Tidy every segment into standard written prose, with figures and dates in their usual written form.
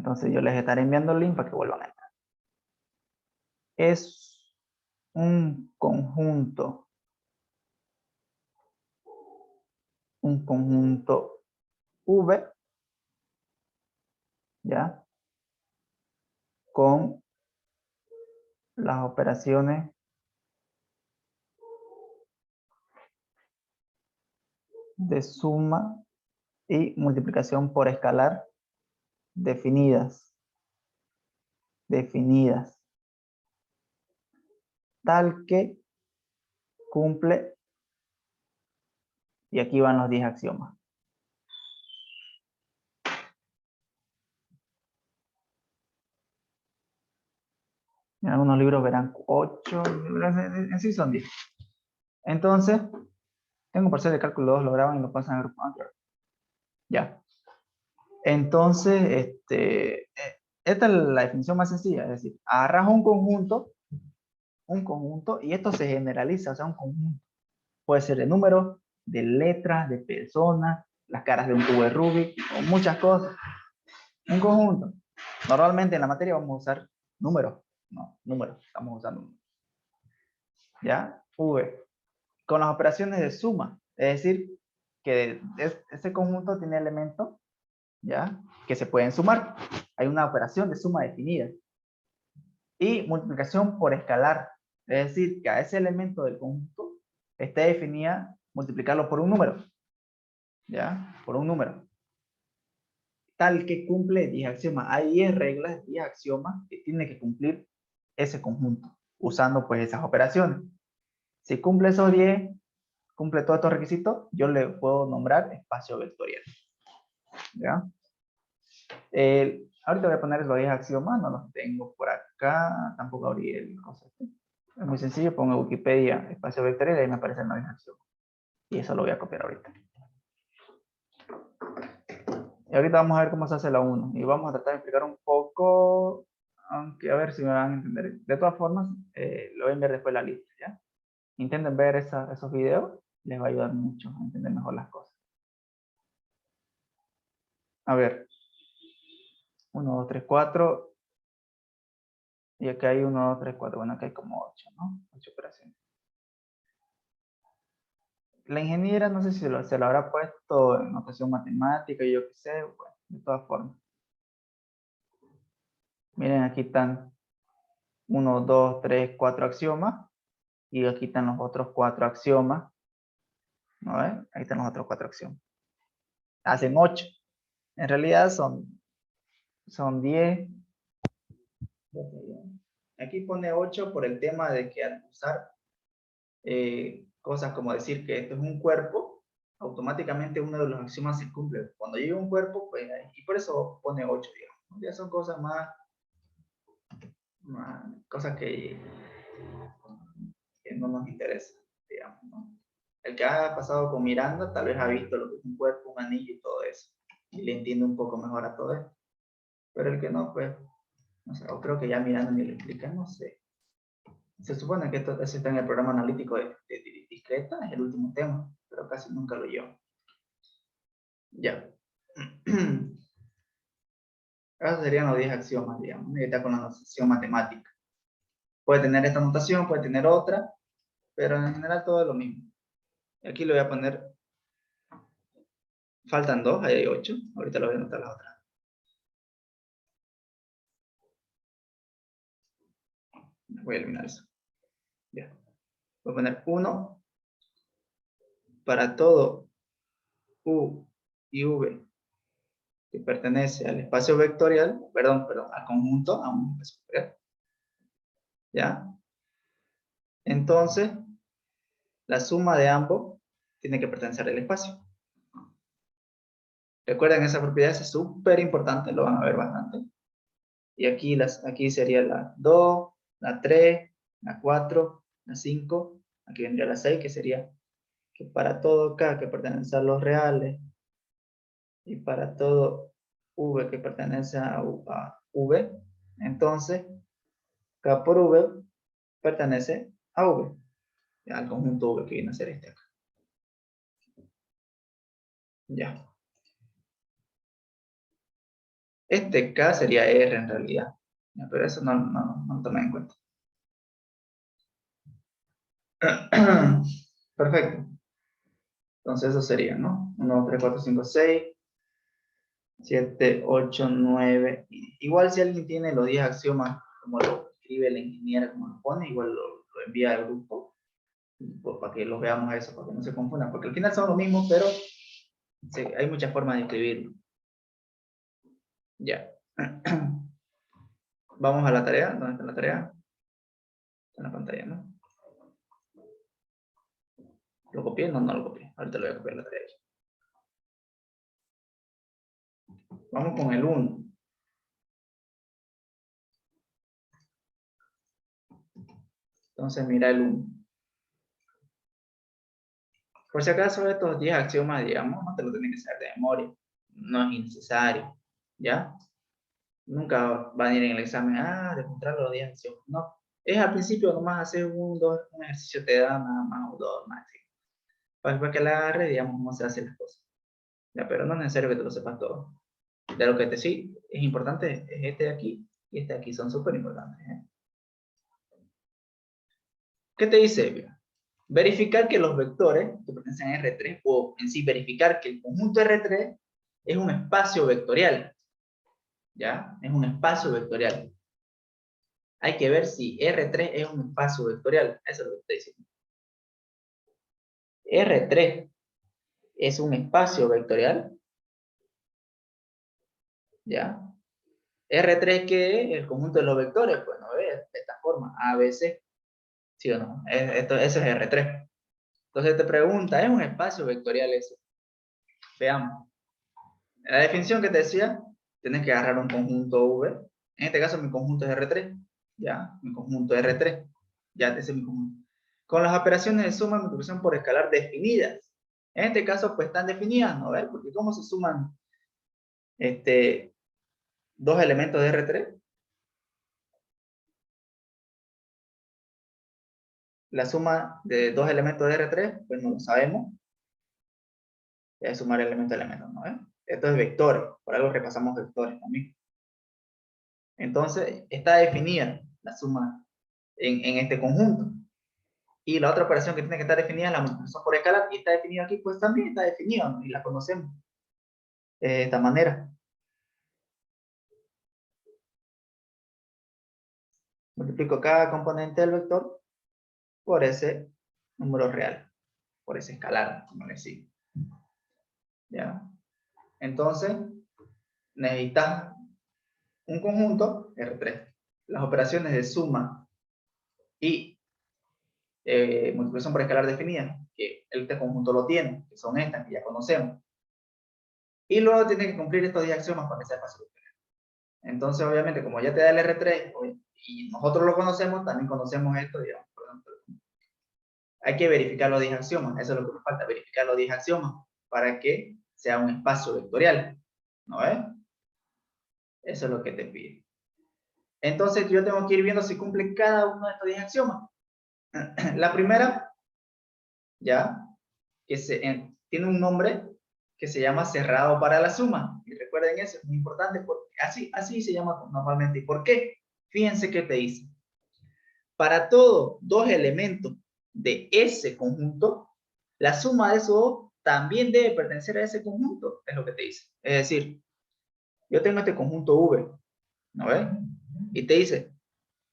Entonces yo les estaré enviando el link para que vuelvan a entrar. Es un conjunto V, ¿ya? Con las operaciones de suma y multiplicación por escalar definidas, tal que cumple, y aquí van los 10 axiomas. En algunos libros verán 8, en sí son 10. Entonces, tengo parcial de cálculo 2, lo graban y lo pasan a grupo 4. Ya. Entonces, esta es la definición más sencilla, es decir, agarras un conjunto, y esto se generaliza, o sea, un conjunto. Puede ser de números, de letras, de personas, las caras de un cubo de Rubik, o muchas cosas. Un conjunto. Normalmente en la materia vamos a usar números. No, números, estamos usando números. ¿Ya? V. Con las operaciones de suma, es decir, que ese conjunto tiene elementos, ¿ya? Que se pueden sumar. Hay una operación de suma definida. Y multiplicación por escalar, es decir, que a ese elemento del conjunto está definida multiplicarlo por un número, ¿ya? Por un número. Tal que cumple 10 axiomas. Hay 10 reglas, 10 axiomas que tiene que cumplir ese conjunto, usando pues esas operaciones. Si cumple esos 10, cumple todos estos requisitos, yo le puedo nombrar espacio vectorial. ¿Ya? Ahorita voy a poner los 10 axiomas, no los tengo por acá, tampoco abrí el concepto. Es muy sencillo, pongo Wikipedia espacio vectorial y ahí me aparecen los 10 axiomas. Y eso lo voy a copiar ahorita. Y ahorita vamos a ver cómo se hace la 1. Y vamos a tratar de explicar un poco, aunque a ver si me van a entender. De todas formas, lo voy a enviar después la lista, ¿ya? Intenten ver esos videos, les va a ayudar mucho a entender mejor las cosas. A ver. 1, 2, 3, 4. Y acá hay 1, 2, 3, 4. Bueno, acá hay como 8, ¿no? 8 operaciones. La ingeniera, no sé si se lo habrá puesto en notación matemática, yo qué sé, bueno, de todas formas. Miren, aquí están 1, 2, 3, 4 axiomas. Y aquí están los otros 4 axiomas. ¿No ven? Ahí están los otros 4 axiomas. Hacen 8. En realidad son 10. Aquí pone 8 por el tema de que al usar cosas como decir que esto es un cuerpo, automáticamente uno de los axiomas se cumple. Cuando llega un cuerpo, pues, y por eso pone 8, digamos. Ya son cosas más cosas que no nos interesan, digamos, ¿no? El que ha pasado con Miranda tal vez ha visto lo que es un cuerpo, un anillo y todo eso. Y le entiende un poco mejor a todo esto. Pero el que no, pues, no sé, o creo que ya Miranda ni le explica, no sé. Se supone que esto está en el programa analítico de discreta, es el último tema, pero casi nunca lo llevo. Ya. Esos serían los 10 axiomas, digamos, y está con la notación matemática. Puede tener esta notación, puede tener otra, pero en general todo es lo mismo. Aquí le voy a poner, faltan 2, ahí hay 8, ahorita lo voy a anotar las otras. Voy a eliminar eso. Ya. Voy a poner 1 para todo U y V que pertenece al espacio vectorial, perdón, al conjunto, a un espacio vectorial. ¿Ya? Entonces, la suma de ambos tiene que pertenecer al espacio. Recuerden, esa propiedad es súper importante, lo van a ver bastante. Y aquí sería la 2, la 3, la 4, la 5, aquí vendría la 6, que sería que para todo K que pertenece a los reales y para todo V que pertenece a V, entonces K por V pertenece a V, al conjunto V que viene a ser este acá. Ya. Este K sería R en realidad. Ya, pero eso no lo tomé en cuenta. Perfecto. Entonces eso sería, ¿no? 1, 2, 3, 4, 5, 6, 7, 8, 9. Igual si alguien tiene los 10 axiomas, como lo escribe el ingeniero, como lo pone, igual lo envía al grupo, pues, para que los veamos eso, para que no se confundan, porque al final son los mismos, pero sí, hay muchas formas de escribirlo. Ya. Vamos a la tarea. ¿Dónde está la tarea? Está en la pantalla, ¿no? ¿Lo copié? No lo copié. Ahorita lo voy a copiar la tarea. Vamos con el 1. Entonces mira el 1. Por si acaso estos 10 axiomas, digamos, no te lo tienes que saber de memoria. No es innecesario. ¿Ya? Nunca van a ir en el examen, demostrar los 10 axiomas. No. Es al principio nomás hacer un ejercicio te da nada más o 2 más. Para que la agarre, digamos, cómo se hacen las cosas. ¿Ya? Pero no es necesario que te lo sepas todo. De lo que sí es importante es este de aquí y este de aquí. Son súper importantes. ¿Qué te dice? Verificar que los vectores que pertenecen a R3 o en sí verificar que el conjunto R3 es un espacio vectorial. ¿Ya? Es un espacio vectorial. Hay que ver si R3 es un espacio vectorial. Eso es lo que estoy diciendo. R3 es un espacio vectorial. ¿Ya? R3, ¿qué es? El conjunto de los vectores. Pues no ve de esta forma. A, B, C. ¿Sí o no? Eso es R3. Entonces te pregunta, ¿es un espacio vectorial eso? Veamos. La definición que te decía, tienes que agarrar un conjunto V. En este caso mi conjunto es R3. ¿Ya? Mi conjunto es R3. Ya, ese es mi conjunto. Con las operaciones de suma y multiplicación por escalar definidas. En este caso, pues están definidas, ¿no? ¿Ver? Porque ¿cómo se suman dos elementos de R3? La suma de dos elementos de R3, pues no lo sabemos. Es sumar elemento a elemento, ¿no? Esto es vectores, por algo repasamos vectores también. Entonces, está definida la suma en este conjunto. Y la otra operación que tiene que estar definida es la multiplicación por escalar, y está definida aquí, pues también está definida, ¿no? Y la conocemos de esta manera. Multiplico cada componente del vector por ese número real, por ese escalar, como le decimos. ¿Ya? Entonces, necesitas un conjunto R3. Las operaciones de suma y multiplicación por escalar definida, que este conjunto lo tiene, que son estas que ya conocemos. Y luego tiene que cumplir estos 10 axiomas para que sea fácil. Entonces, obviamente, como ya te da el R3 y nosotros lo conocemos, también conocemos esto, digamos, por ejemplo. Hay que verificar los 10 axiomas, eso es lo que nos falta, verificar los 10 axiomas para que sea un espacio vectorial. ¿No ves? Eso es lo que te pide. Entonces, yo tengo que ir viendo si cumple cada uno de estos 10 axiomas. La primera, ya, que tiene un nombre que se llama cerrado para la suma. Y recuerden eso, es muy importante, porque así se llama normalmente. ¿Y por qué? Fíjense que te dice. Para todos dos elementos de ese conjunto, la suma de esos dos también debe pertenecer a ese conjunto, es lo que te dice. Es decir, yo tengo este conjunto V, ¿no ves? Y te dice,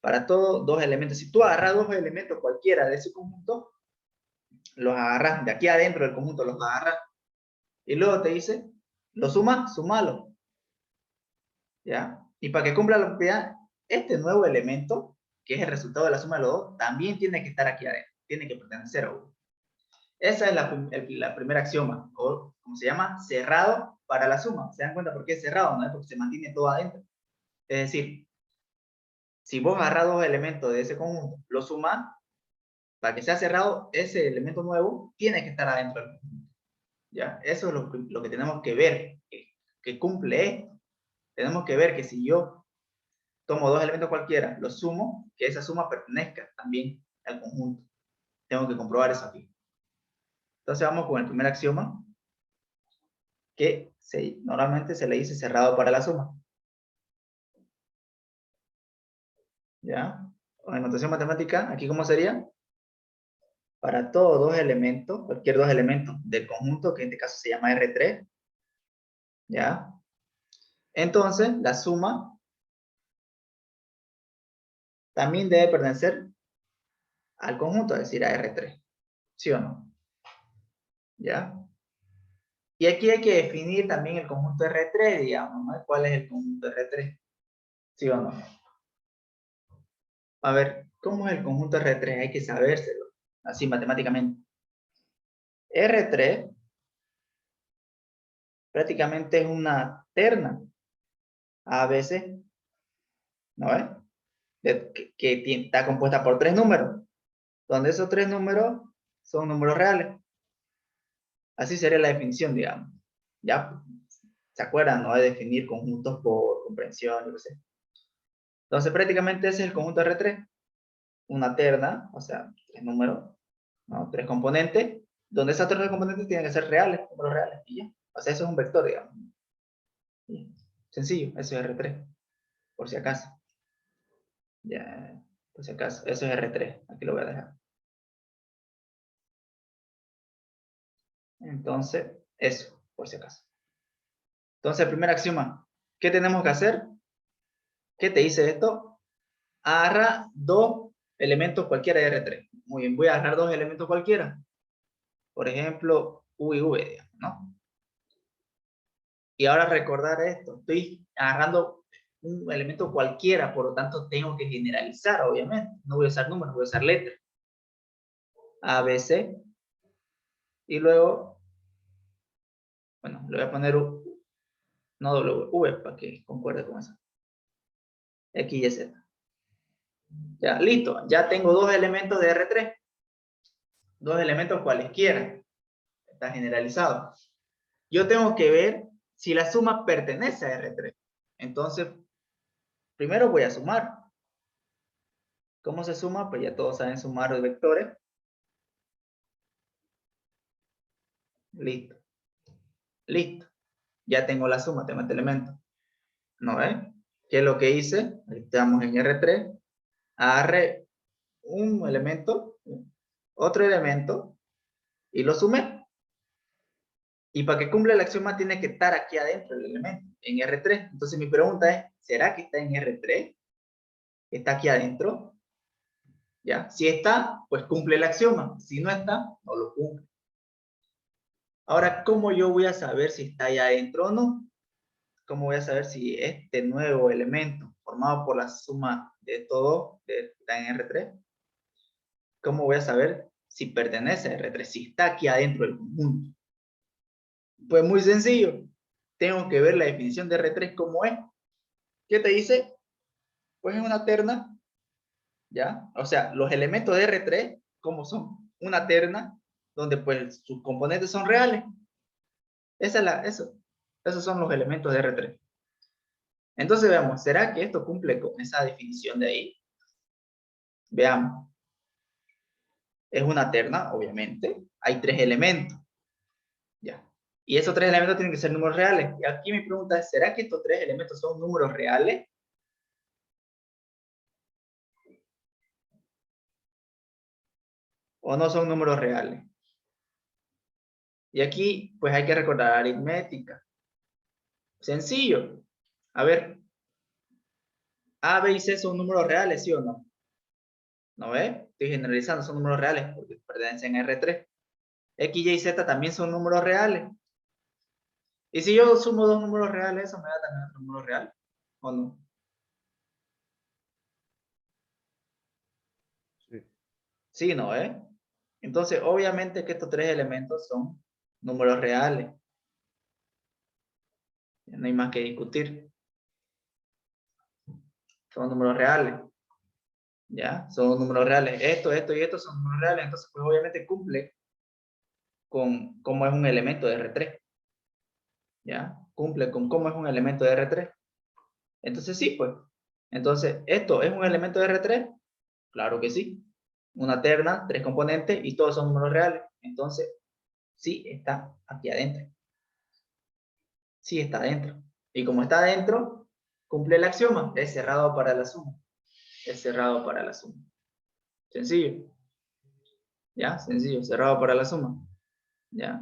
para todos dos elementos, si tú agarras dos elementos cualquiera de ese conjunto, los agarras de aquí adentro del conjunto, los agarras, y luego te dice, lo sumas, sumalo, ¿ya? Y para que cumpla la propiedad, este nuevo elemento, que es el resultado de la suma de los dos, también tiene que estar aquí adentro, tiene que pertenecer a uno. Esa es la primera axioma, o como se llama, cerrado para la suma. ¿Se dan cuenta por qué es cerrado? ¿No? Porque se mantiene todo adentro. Es decir, si vos agarras dos elementos de ese conjunto, lo sumas, para que sea cerrado, ese elemento nuevo tiene que estar adentro del conjunto. ¿Ya? Eso es lo que tenemos que ver, que cumple esto. Tenemos que ver que si yo tomo dos elementos cualquiera, los sumo, que esa suma pertenezca también al conjunto. Tengo que comprobar eso aquí. Entonces vamos con el primer axioma, que normalmente se le dice cerrado para la suma. ¿Ya? O en notación matemática, aquí ¿cómo sería? Para todos dos elementos, cualquier dos elementos del conjunto, que en este caso se llama R3, ¿ya? Entonces, la suma también debe pertenecer al conjunto, es decir, a R3, ¿sí o no? ¿Ya? Y aquí hay que definir también el conjunto R3, digamos, ¿no? ¿Cuál es el conjunto R3? ¿Sí o no? A ver, ¿cómo es el conjunto R3? Hay que sabérselo, así matemáticamente. R3 prácticamente es una terna ABC, ¿no es? Que está compuesta por tres números, donde esos tres números son números reales. Así sería la definición, digamos. ¿Ya? ¿Se acuerdan, no? De definir conjuntos por comprensión, yo qué sé. Entonces, prácticamente ese es el conjunto R3. Una terna, o sea, tres números, ¿no? Tres componentes, donde esas tres componentes tienen que ser reales, números reales, y ya. O sea, eso es un vector, digamos. Sencillo, eso es R3, por si acaso. Ya, por si acaso, eso es R3. Aquí lo voy a dejar. Entonces, eso, por si acaso. Entonces, el primer axioma, ¿qué tenemos que hacer? ¿Qué te dice esto? Agarra dos elementos cualquiera de R3. Muy bien, voy a agarrar dos elementos cualquiera. Por ejemplo, U y V, digamos, ¿no? Y ahora recordar esto, estoy agarrando un elemento cualquiera, por lo tanto tengo que generalizar, obviamente. No voy a usar números, voy a usar letras. A, B, C. Y luego, bueno, le voy a poner U, no W, V, para que concuerde con eso. X y Z. Ya, listo. Ya tengo dos elementos de R3. Dos elementos cualesquiera. Está generalizado. Yo tengo que ver si la suma pertenece a R3. Entonces, primero voy a sumar. ¿Cómo se suma? Pues ya todos saben sumar los vectores. Listo. Listo. Ya tengo la suma, tengo este elemento. ¿No ves? ¿Qué es lo que hice? Estamos en R3. Agarré un elemento, otro elemento, y lo sumé. Y para que cumpla el axioma tiene que estar aquí adentro el elemento, en R3. Entonces mi pregunta es, ¿será que está en R3? ¿Está aquí adentro? ¿Ya? Si está, pues cumple el axioma. Si no está, no lo cumple. Ahora, ¿cómo yo voy a saber si está ahí adentro o no? ¿Cómo voy a saber si este nuevo elemento, formado por la suma de todo, está en R3? ¿Cómo voy a saber si pertenece a R3? Si está aquí adentro del conjunto. Pues muy sencillo. Tengo que ver la definición de R3 cómo es. ¿Qué te dice? Pues es una terna, ¿ya? O sea, los elementos de R3, ¿cómo son? Una terna donde pues sus componentes son reales. Esos son los elementos de R3. Entonces veamos, ¿será que esto cumple con esa definición de ahí? Veamos. Es una terna, obviamente. Hay tres elementos, ¿ya? Y esos tres elementos tienen que ser números reales. Y aquí mi pregunta es, ¿será que estos tres elementos son números reales? ¿O no son números reales? Y aquí, pues hay que recordar aritmética. Sencillo. A ver, A, B y C son números reales, ¿sí o no? ¿No ves? Estoy generalizando, son números reales porque pertenecen a R3. X, Y y Z también son números reales. Y si yo sumo dos números reales, ¿eso me da también otro número real? ¿O no? Sí. Sí, ¿no? Entonces, obviamente que estos tres elementos son números reales. Ya no hay más que discutir. Son números reales. ¿Ya? Son números reales. Esto y esto son números reales. Entonces, pues obviamente cumple con cómo es un elemento de R3. ¿Ya? Cumple con cómo es un elemento de R3. Entonces, sí, pues. Entonces, ¿esto es un elemento de R3? Claro que sí. Una terna, tres componentes y todos son números reales. Entonces, sí está aquí adentro. Sí está adentro. Y como está adentro, cumple el axioma, es cerrado para la suma. es cerrado para la suma. Sencillo. ¿Ya? Sencillo, cerrado para la suma. ¿Ya?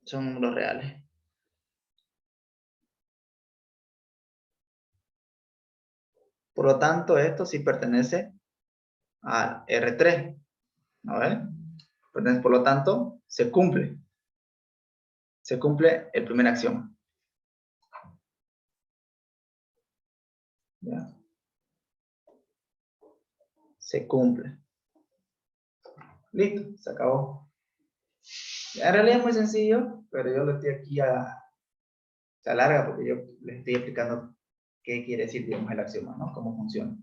Son números reales. Por lo tanto, esto sí pertenece al R3. ¿No ves? Por lo tanto, se cumple. Se cumple el primer axioma. ¿Ya? Se cumple. Listo, se acabó. Ya, en realidad es muy sencillo, pero yo lo estoy aquí a larga porque yo les estoy explicando qué quiere decir, digamos, el axioma, ¿no? Cómo funciona.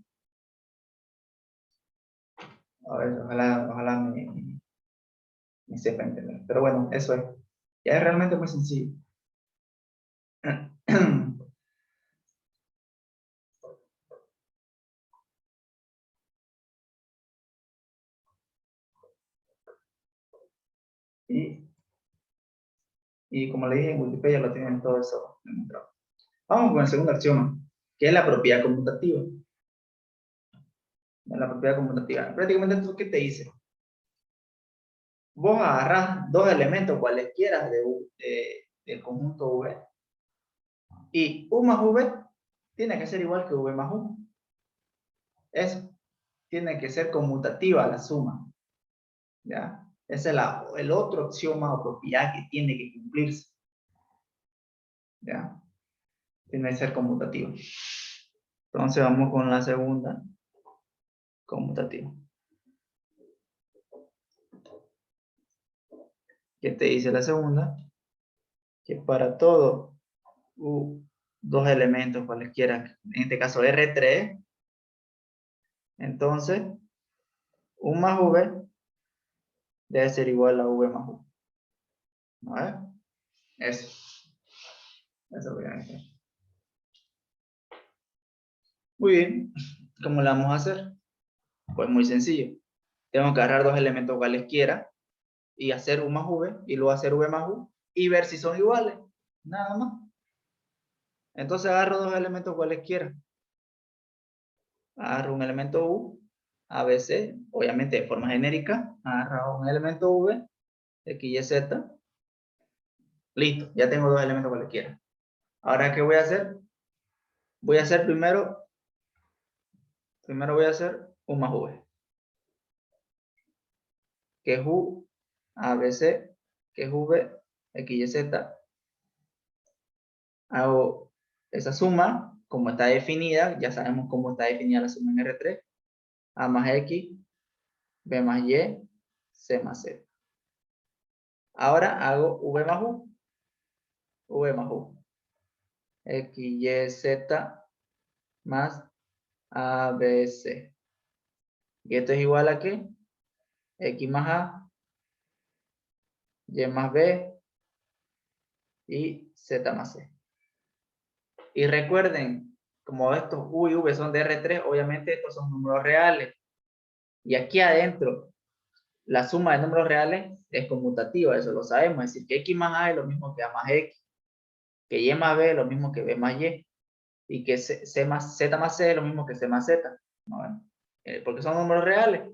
A ver, ojalá me sepa entender. Pero bueno, eso es. Ya es realmente muy sencillo. Y, y como le dije, en Wikipedia lo tienen todo eso demostrado. Vamos con el segundo axioma, que es la propiedad conmutativa. La propiedad conmutativa. Prácticamente, ¿esto qué te dice? Vos agarrás dos elementos cualesquiera del conjunto V y U más V tiene que ser igual que V más U. Eso. Tiene que ser conmutativa la suma. ¿Ya? Ese es el otro axioma o propiedad que tiene que cumplirse. ¿Ya? Tiene que ser conmutativa. Entonces vamos con la segunda conmutativa. ¿Qué te dice la segunda? Que para todo dos elementos cualesquiera, en este caso R3, entonces U más V debe ser igual a V más U. ¿Vale? Eso. Eso voy a hacer. Muy bien. ¿Cómo lo vamos a hacer? Pues muy sencillo. Tengo que agarrar dos elementos cualesquiera y hacer U más V y luego hacer V más U y ver si son iguales. Nada más. Entonces agarro dos elementos cualesquiera. Agarro un elemento U, ABC, obviamente de forma genérica. Agarro un elemento V, X, Y, Z. Listo, ya tengo dos elementos cualesquiera. Ahora, ¿qué voy a hacer? Voy a hacer primero voy a hacer U más V. Que es U, ABC, que es V, X, Y, Z. Hago esa suma, como está definida, ya sabemos cómo está definida la suma en R3. A más X, B más Y, C más Z. Ahora hago V más U. V más U. X, Y, Z más A, B, C. ¿Y esto es igual a qué? X más A, Y más B y Z más C. Y recuerden, como estos U y V son de R3, obviamente estos son números reales. Y aquí adentro, la suma de números reales es conmutativa, eso lo sabemos. Es decir, que X más A es lo mismo que A más X. Que Y más B es lo mismo que B más Y. Y que Z más C es lo mismo que C más Z. ¿No? Porque son números reales.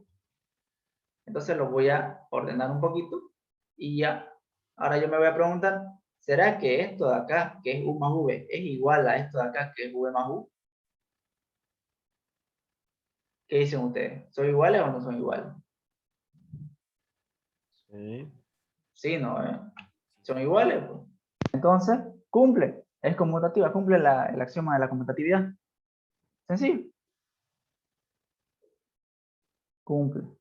Entonces los voy a ordenar un poquito. Y ya, ahora yo me voy a preguntar, ¿será que esto de acá, que es U más V, es igual a esto de acá, que es V más U? ¿Qué dicen ustedes? ¿Son iguales o no son iguales? Sí. Sí, no, son iguales, pues. Entonces, cumple, es conmutativa, cumple el axioma de la conmutatividad. Sencillo. Cumple.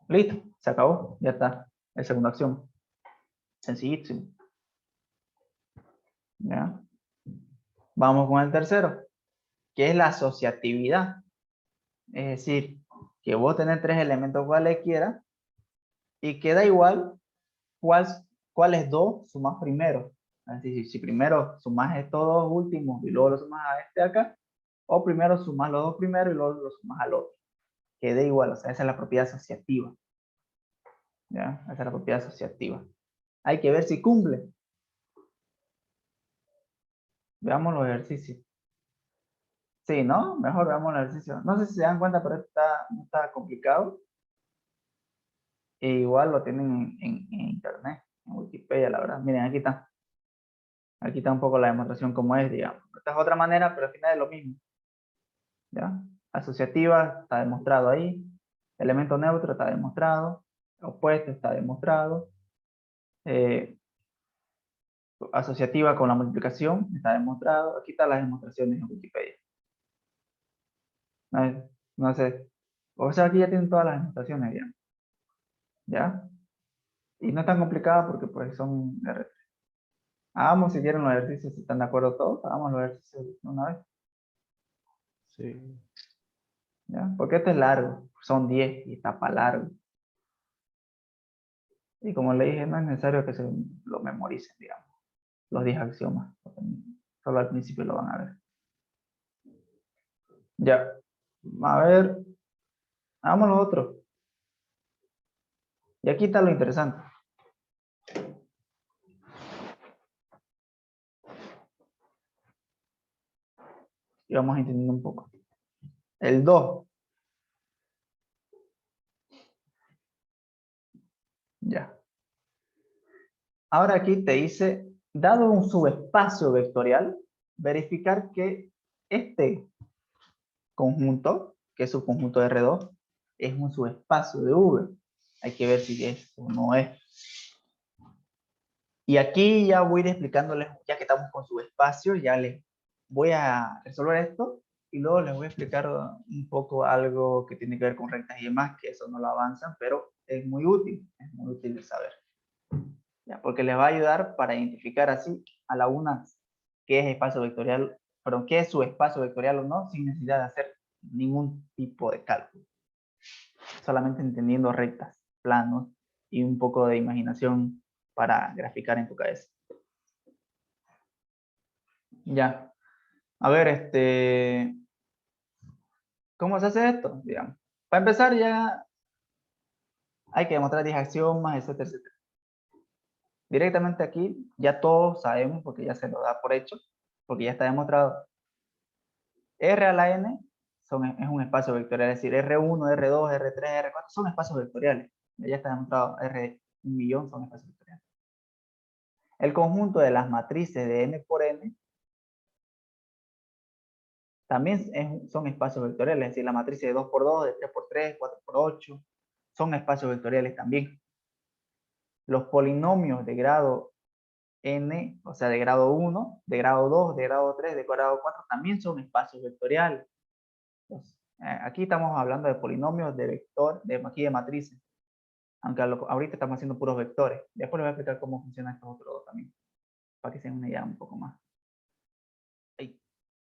Listo, se acabó, ya está. El segundo axioma. Sencillísimo. ¿Ya? Vamos con el tercero, que es la asociatividad. Es decir, que vos tenés tres elementos cualesquiera y queda igual cuáles dos sumas primero. Es decir, si primero sumas estos dos últimos y luego lo sumas a este acá, o primero sumas los dos primeros y luego lo sumas al otro. Queda igual, o sea, esa es la propiedad asociativa. ¿Ya? Esa es la propiedad asociativa. Hay que ver si cumple. Veamos los ejercicios. Sí, ¿no? Mejor veamos los ejercicios. No sé si se dan cuenta, pero no está complicado. E igual lo tienen en internet, en Wikipedia, la verdad. Miren, aquí está. Aquí está un poco la demostración como es, digamos. Esta es otra manera, pero al final es lo mismo. ¿Ya? Asociativa está demostrado ahí. Elemento neutro está demostrado. Opuesto está demostrado. Eh, asociativa con la multiplicación está demostrado. Aquí están las demostraciones en Wikipedia. No sé. O sea, aquí ya tienen todas las demostraciones, digamos. ¿Ya? Y no es tan complicado porque pues son R3. Hagamos si quieren los ejercicios, si están de acuerdo todos, hagamos los ejercicios de una vez. Sí. ¿Ya? Porque este es largo, son 10 y está para largo. Y como le dije, no es necesario que se lo memoricen, digamos, los 10 axiomas. Solo al principio lo van a ver. Ya, a ver, hagamos los otros. Y aquí está lo interesante. Y vamos entendiendo un poco. El 2. Ya. Ahora aquí te dice, dado un subespacio vectorial, verificar que este conjunto, que es su conjunto de R2, es un subespacio de V. Hay que ver si es o no es. Y aquí ya voy a ir explicándoles, ya que estamos con subespacio, ya les voy a resolver esto y luego les voy a explicar un poco algo que tiene que ver con rectas y demás, que eso no lo avanzan, pero es muy útil de saber. ¿Ya? Porque les va a ayudar para identificar así a la una qué es espacio vectorial, perdón, qué es subespacio vectorial o no, sin necesidad de hacer ningún tipo de cálculo. Solamente entendiendo rectas, planos y un poco de imaginación para graficar en tu cabeza. Ya. A ver, ¿cómo se hace esto? Digamos. Para empezar ya hay que demostrar 10 axiomas, etcétera, etcétera. Directamente aquí ya todos sabemos, porque ya se lo da por hecho, porque ya está demostrado. R a la n es un espacio vectorial, es decir, R1, R2, R3, R4 son espacios vectoriales. Ya está demostrado, R 1.000.000 son espacios vectoriales. El conjunto de las matrices de n por n también son espacios vectoriales, es decir, la matriz de 2 por 2, de 3 por 3, 4 por 8, son espacios vectoriales también. Los polinomios de grado n, o sea, de grado 1, de grado 2, de grado 3, de grado 4, también son espacios vectoriales. Entonces, aquí estamos hablando de polinomios de vector, aquí de matrices, aunque ahorita estamos haciendo puros vectores. Después les voy a explicar cómo funcionan estos otros dos también, para que se den una idea un poco más.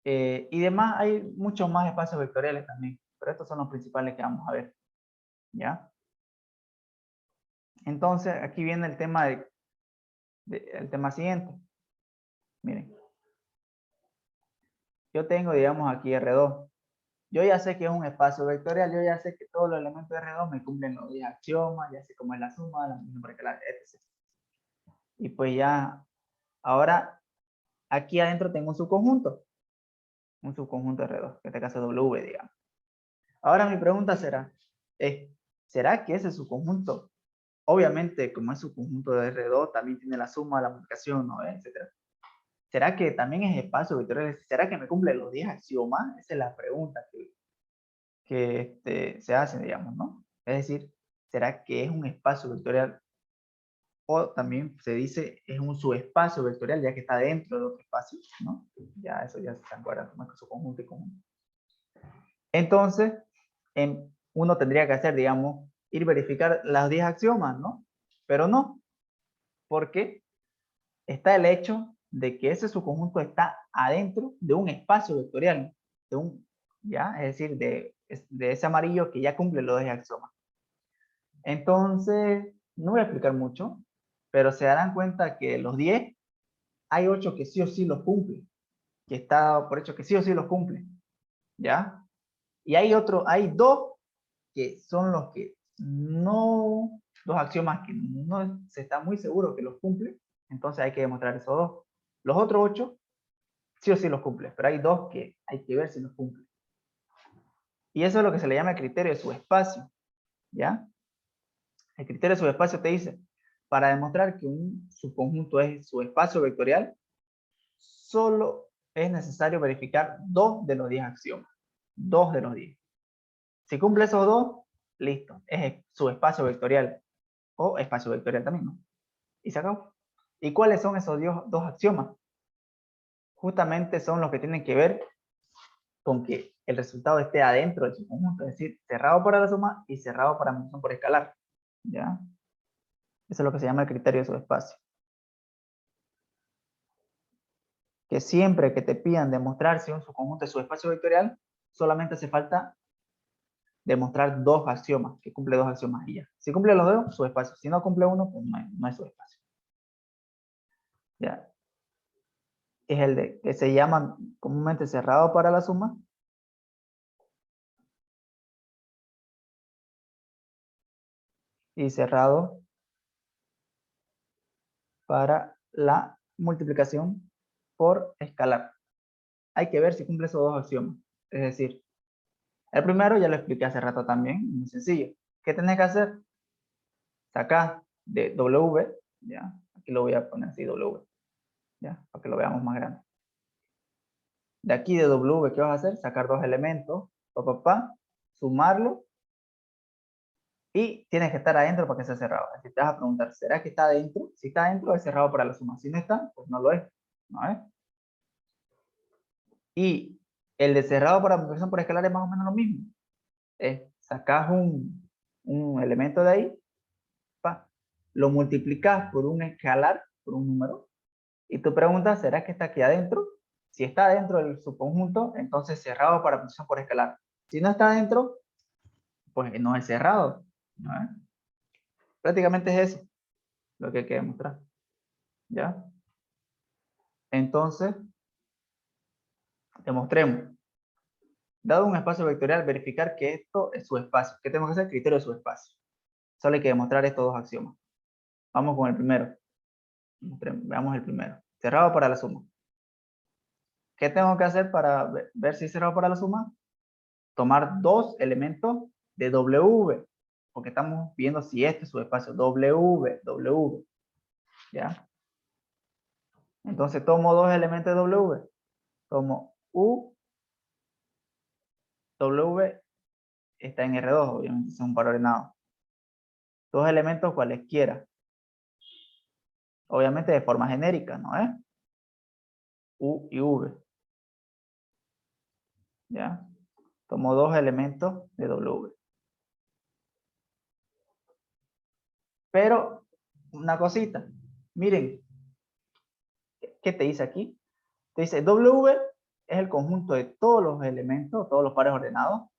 Y demás, hay muchos más espacios vectoriales también, pero estos son los principales que vamos a ver. ¿Ya? Entonces, aquí viene el tema, el tema siguiente. Miren, yo tengo, digamos, aquí R2. Yo ya sé que es un espacio vectorial, yo ya sé que todos los elementos de R2 me cumplen los 10 axiomas, ya sé cómo es la suma, la multiplicación, etc. Y pues ya, ahora, aquí adentro tengo un subconjunto de R2, que en este caso es W, digamos. Ahora mi pregunta será, ¿será que ese subconjunto, obviamente como es subconjunto de R2, también tiene la suma, la multiplicación, ¿no? Etcétera? ¿Será que también es espacio vectorial? ¿Será que me cumple los 10 axiomas? Esa es la pregunta que se hace, digamos, ¿no? Es decir, ¿será que es un espacio vectorial? O también se dice es un subespacio vectorial, ya que está dentro de otro espacio, ¿no? Ya eso ya se acuerdan como es su conjunto y conjunto. Entonces, uno tendría que hacer, digamos, ir verificar las 10 axiomas, ¿no? Pero no, porque está el hecho de que ese subconjunto está adentro de un espacio vectorial, ¿ya? Es decir, de ese amarillo que ya cumple los 10 axiomas. Entonces, no voy a explicar mucho, pero se darán cuenta que los 10, hay 8 que sí o sí los cumplen, que está por hecho que sí o sí los cumplen, ¿ya? Y hay 2 que son los que no, dos axiomas que no se está muy seguro que los cumple, entonces hay que demostrar esos dos. Los otros 8 sí o sí los cumple, pero hay dos que hay que ver si los cumple. Y eso es lo que se le llama el criterio de subespacio, ¿ya? El criterio de subespacio te dice, para demostrar que un subconjunto es subespacio vectorial, solo es necesario verificar 2 de los 10 axiomas. 2 de los 10. Si cumple esos 2, listo, es subespacio vectorial o espacio vectorial también, ¿no? Y se acabó. ¿Y cuáles son esos 2 axiomas? Justamente son los que tienen que ver con que el resultado esté adentro de su conjunto, es decir, cerrado para la suma y cerrado para multiplicación por escalar. ¿Ya? Eso es lo que se llama el criterio de subespacio. Que siempre que te pidan demostrar si un subconjunto es subespacio vectorial, solamente hace falta demostrar 2 axiomas, que cumple 2 axiomas y ya. Si cumple los 2, subespacio. Si no cumple uno, pues no es subespacio. ¿Ya? Es el de que se llama comúnmente cerrado para la suma y cerrado para la multiplicación por escalar. Hay que ver si cumple esos 2 axiomas. Es decir, el primero ya lo expliqué hace rato también, muy sencillo. ¿Qué tenés que hacer? Sacar de W, ya, aquí lo voy a poner así, W, ya, para que lo veamos más grande. De aquí de W, ¿qué vas a hacer? Sacar 2 elementos, sumarlo, y tienes que estar adentro para que sea cerrado. Así te vas a preguntar, ¿será que está adentro? Si está adentro, es cerrado para la suma. Si no está, pues no lo es. ¿No es? Y el de cerrado para multiplicación por escalar es más o menos lo mismo. Sacas un elemento de ahí, lo multiplicas por un escalar, por un número, y tú preguntas, ¿será que está aquí adentro? Si está dentro del subconjunto, entonces cerrado para multiplicación por escalar. Si no está adentro, pues no es cerrado. ¿No es? Prácticamente es eso lo que hay que demostrar. ¿Ya? Entonces, demostremos. Dado un espacio vectorial, verificar que esto es su espacio. ¿Qué tenemos que hacer? Criterio de su espacio. Solo hay que demostrar estos 2 axiomas. Vamos con el primero. Veamos el primero. Cerrado para la suma. ¿Qué tengo que hacer para ver si es cerrado para la suma? Tomar 2 elementos de W, porque estamos viendo si este es su espacio. W. ¿Ya? Entonces tomo 2 elementos de W. Tomo U, W está en R2, obviamente son un par ordenado. 2 elementos cualesquiera. Obviamente de forma genérica, ¿no es? U y V. ¿Ya? Tomo 2 elementos de W. Pero, una cosita. Miren, ¿qué te dice aquí? Te dice W es el conjunto de todos los elementos, todos los pares ordenados,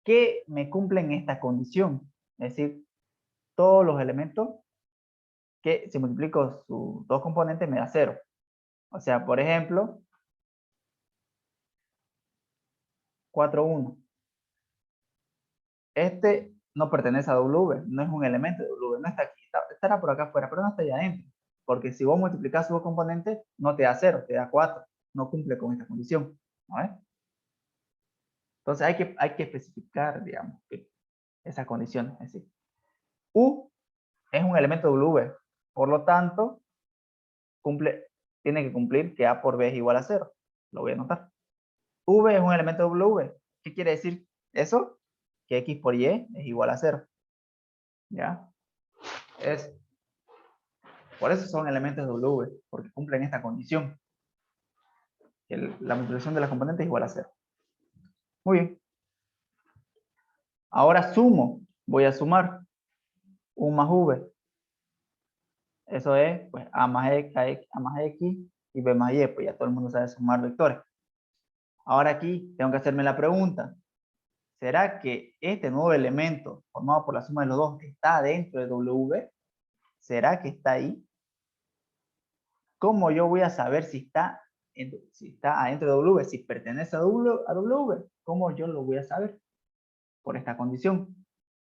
que me cumplen esta condición. Es decir, todos los elementos que si multiplico sus 2 componentes me da 0. O sea, por ejemplo, 4, 1. Este no pertenece a W, no es un elemento de W, no está aquí, estará por acá afuera, pero no está allá adentro. Porque si vos multiplicas sus componentes, no te da 0, te da 4. No cumple con esta condición. ¿No es? Entonces hay que especificar, digamos, esas condiciones. Es decir, U es un elemento de W, por lo tanto, tiene que cumplir que A por B es igual a 0. Lo voy a anotar. V es un elemento de W. ¿Qué quiere decir eso? Que X por Y es igual a 0. ¿Ya? Por eso son elementos de W, porque cumplen esta condición. Que la multiplicación de las componentes es igual a 0. Muy bien. Ahora sumo. Voy a sumar U más V. Eso es pues, A más X y B más Y. Pues ya todo el mundo sabe sumar vectores. Ahora aquí tengo que hacerme la pregunta. ¿Será que este nuevo elemento formado por la suma de los dos está dentro de W? ¿Será que está ahí? ¿Cómo yo voy a saber si está adentro de W? Si pertenece a W, ¿cómo yo lo voy a saber? Por esta condición.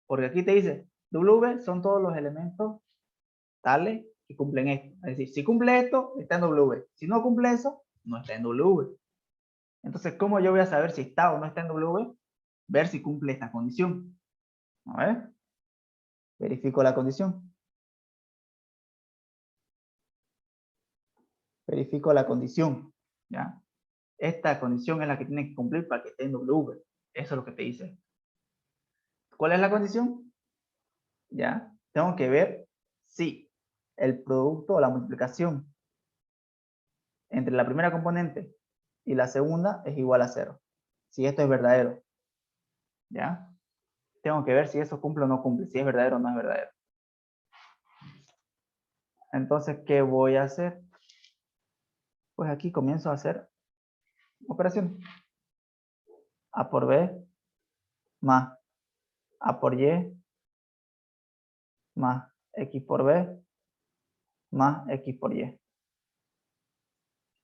Porque aquí te dice, W son todos los elementos tales que cumplen esto. Es decir, si cumple esto, está en W. Si no cumple eso, no está en W. Entonces, ¿cómo yo voy a saber si está o no está en W? Ver si cumple esta condición. A ver. Verifico la condición. Verifico la condición. ¿Ya? Esta condición es la que tiene que cumplir para que esté en W. Eso es lo que te dice. ¿Cuál es la condición? ¿Ya? Tengo que ver si el producto o la multiplicación entre la primera componente y la segunda es igual a 0. Si esto es verdadero. ¿Ya? Tengo que ver si eso cumple o no cumple, si es verdadero o no es verdadero. Entonces, ¿qué voy a hacer? Pues aquí comienzo a hacer operación. A por B más A por Y más X por B más X por Y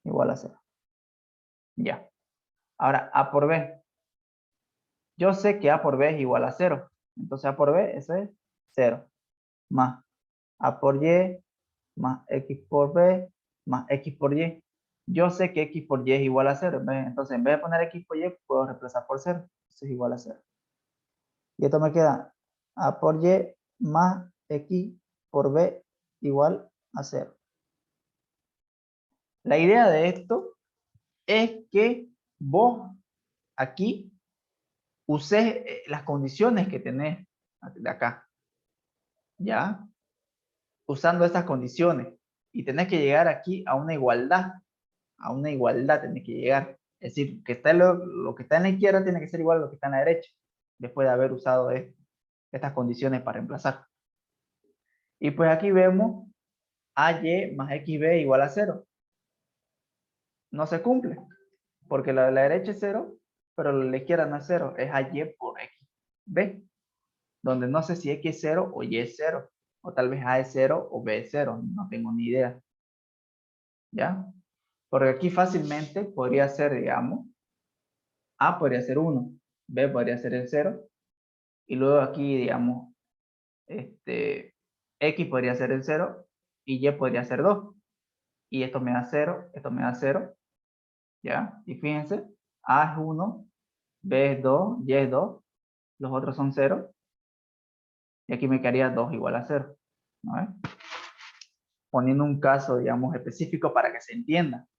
igual a 0. Ya. Ahora, A por B. Yo sé que A por B es igual a 0. Entonces A por B, eso es 0. Más A por Y más X por B más X por Y. Yo sé que X por Y es igual a 0. Entonces, en vez de poner X por Y, puedo reemplazar por 0. Eso es igual a 0. Y esto me queda A por Y más X por B igual a 0. La idea de esto es que vos aquí uses las condiciones que tenés de acá. ¿Ya? Usando estas condiciones. Y tenés que llegar aquí a una igualdad. A una igualdad tenés que llegar. Es decir, que está lo que está en la izquierda tiene que ser igual a lo que está en la derecha. Después de haber usado estas condiciones para reemplazar. Y pues aquí vemos AY más XB igual a 0. No se cumple. Porque la de la derecha es 0, pero la de la izquierda no es 0. Es AY por XB. Donde no sé si X es 0 o Y es 0. O tal vez A es 0 o B es 0. No tengo ni idea. ¿Ya? Porque aquí fácilmente podría ser, digamos, A podría ser 1, B podría ser el 0, y luego aquí, digamos, X podría ser el 0, y Y podría ser 2. Y esto me da 0, esto me da 0, ¿ya? Y fíjense, A es 1, B es 2, Y es 2, los otros son 0, y aquí me quedaría 2 igual a 0, ¿no? Poniendo un caso, digamos, específico para que se entienda.